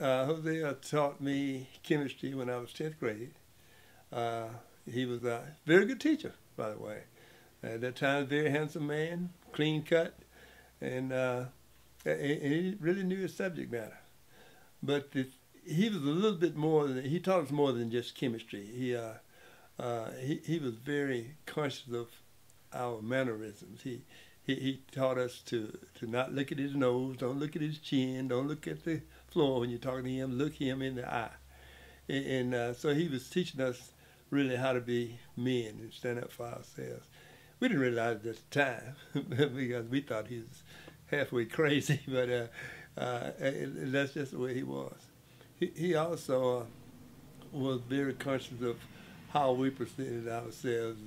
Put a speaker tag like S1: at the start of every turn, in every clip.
S1: Hosea taught me chemistry when I was 10th grade. He was a very good teacher, by the way. At that time, very handsome man, clean cut, and he really knew his subject matter. But he was a little bit more than, he taught us more than just chemistry. He was very conscious of our mannerisms. He taught us to not look at his nose, don't look at his chin, don't look at the floor when you're talking to him, look him in the eye. And so he was teaching us really how to be men and stand up for ourselves. We didn't realize it at the time because we thought he was halfway crazy, but that's just the way he was. He also was very conscious of how we presented ourselves,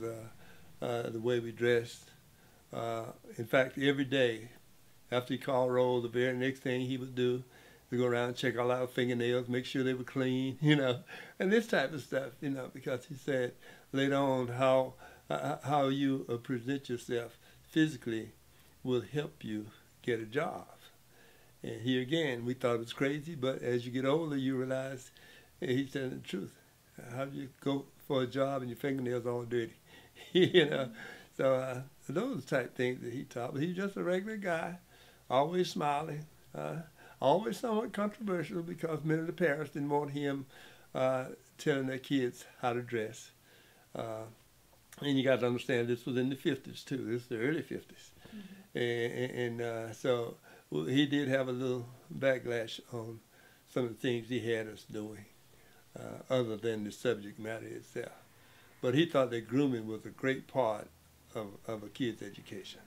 S1: the way we dressed. In fact, every day after he called roll, the very next thing he would do is go around and check all our fingernails, make sure they were clean, and this type of stuff, because he said later on how you present yourself physically will help you get a job. And here again, we thought it was crazy, but as you get older, you realize he's telling the truth. How do you go for a job and your fingernails all dirty? So those are the type things that he taught. But he's just a regular guy, always smiling, always somewhat controversial because many of the parents didn't want him telling their kids how to dress. And you got to understand this was in the 50s too. This is the early 50s. Mm-hmm. And so he did have a little backlash on some of the things he had us doing, other than the subject matter itself. But he thought that grooming was a great part of a kid's education,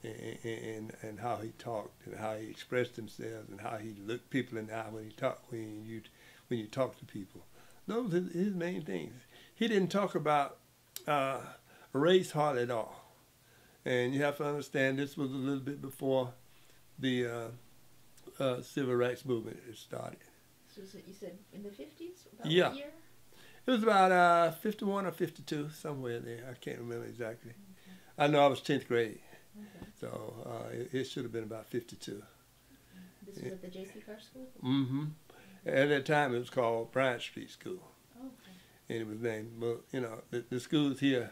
S1: and how he talked and how he expressed himself and how he looked people in the eye when he talked, when you talk to people. Those are his main things. He didn't talk about race hardly at all. And you have to understand this was a little bit before the civil rights movement had started.
S2: So you said in the 50s? About
S1: Yeah.
S2: what year?
S1: It was about 51 or 52, somewhere there. I can't remember exactly. Okay. I know I was 10th grade. Okay. So it should have been about 52.
S2: This was at the J.C. Carr School?
S1: Mm-hmm. At that time, it was called Bryant Street School.
S2: Oh, okay.
S1: And it was named, well, the schools here,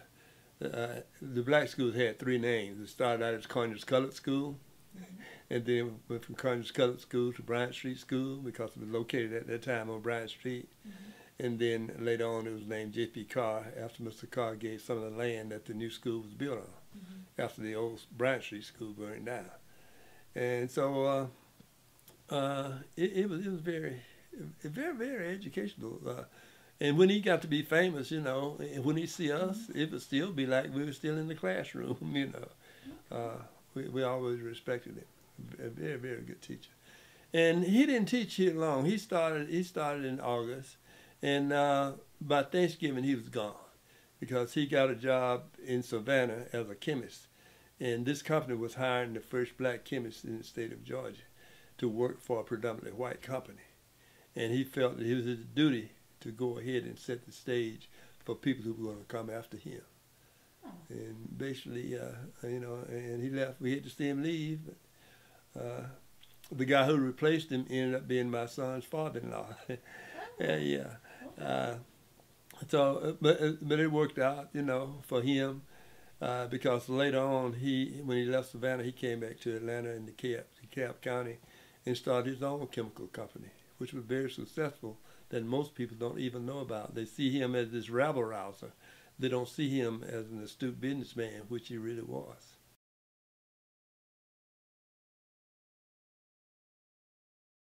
S1: the black schools had three names. It started out as Conyers Colored School, mm-hmm. and then went from Conyers Colored School to Bryant Street School because it was located at that time on Bryant Street. Mm-hmm. And then later on it was named J.P. Carr after Mr. Carr gave some of the land that the new school was built on, mm-hmm. after the old Bryant Street School burned down. And so it was very, very educational. And when he got to be famous, when he see us, mm-hmm. it would still be like we were still in the classroom, We always respected him. A very, very good teacher. And he didn't teach here long. He started in August, and by Thanksgiving he was gone because he got a job in Savannah as a chemist. And this company was hiring the first black chemist in the state of Georgia to work for a predominantly white company. And he felt that it was his duty to go ahead and set the stage for people who were going to come after him. Oh. And basically, and he left. We had to see him leave. The guy who replaced him ended up being my son's father-in-law. Yeah. So, but it worked out, for him, because later on, when he left Savannah, he came back to Atlanta in DeKalb County and started his own chemical company, which was very successful, that most people don't even know about. They see him as this rabble-rouser. They don't see him as an astute businessman, which he really was.